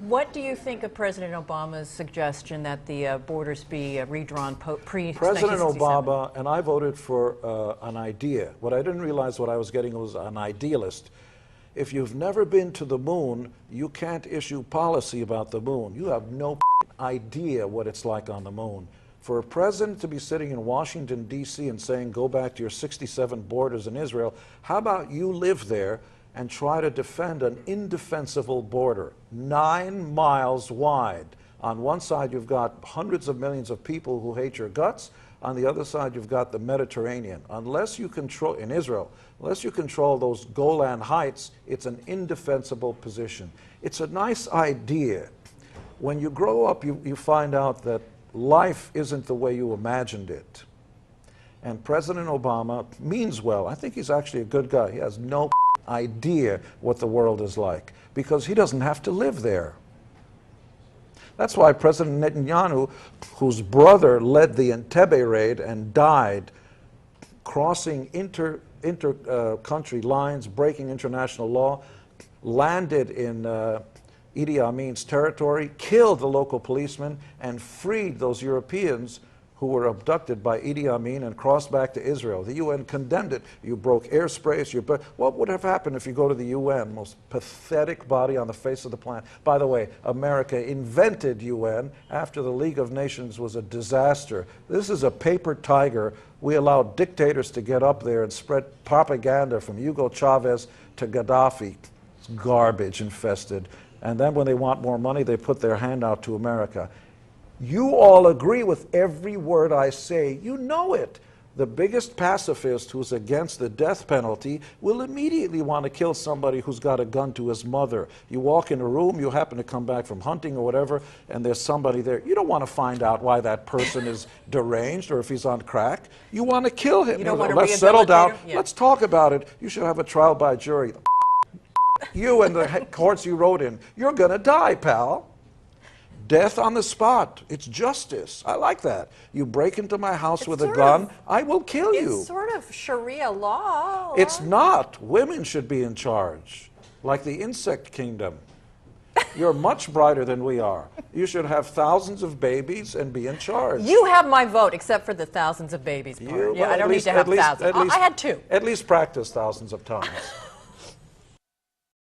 What do you think of President Obama's suggestion that the borders be redrawn pre-1967? President Obama, and I voted for an idea. What I didn't realize what I was getting was an idealist. If you've never been to the moon, you can't issue policy about the moon. You have no idea what it's like on the moon. For a president to be sitting in Washington, D.C. and saying, go back to your 67 borders in Israel, how about you live there and try to defend an indefensible border, 9 miles wide. On one side, you've got hundreds of millions of people who hate your guts. On the other side, you've got the Mediterranean. Unless you control, in Israel, unless you control those Golan Heights, it's an indefensible position. It's a nice idea. When you grow up, you find out that life isn't the way you imagined it. And President Obama means well. I think he's actually a good guy. He has no idea what the world is like because he doesn't have to live there. That's why President Netanyahu, whose brother led the Entebbe raid and died crossing inter-country lines, breaking international law, landed in Idi Amin's territory, killed the local policeman, and freed those Europeans who were abducted by Idi Amin and crossed back to Israel. The UN condemned it. You broke airspace. What would have happened if you go to the UN, most pathetic body on the face of the planet? By the way, America invented UN after the League of Nations was a disaster. This is a paper tiger. We allowed dictators to get up there and spread propaganda from Hugo Chavez to Gaddafi. It's garbage infested. And then when they want more money, they put their hand out to America. You all agree with every word I say. You know it. The biggest pacifist who's against the death penalty will immediately want to kill somebody who's got a gun to his mother. You walk in a room, you happen to come back from hunting or whatever, and there's somebody there. You don't want to find out why that person is deranged or if he's on crack. You want to kill him. You don't want to Let's settle down. Yeah. Let's talk about it. You should have a trial by jury. You and the courts you wrote in, you're going to die, pal. Death on the spot. It's justice. I like that. You break into my house with a gun, I will kill you. It's sort of Sharia law. It's not. Women should be in charge, like the insect kingdom. You're much brighter than we are. You should have thousands of babies and be in charge. You have my vote, except for the thousands of babies part. Yeah, I don't need to have thousands. I had 2. At least practice thousands of times.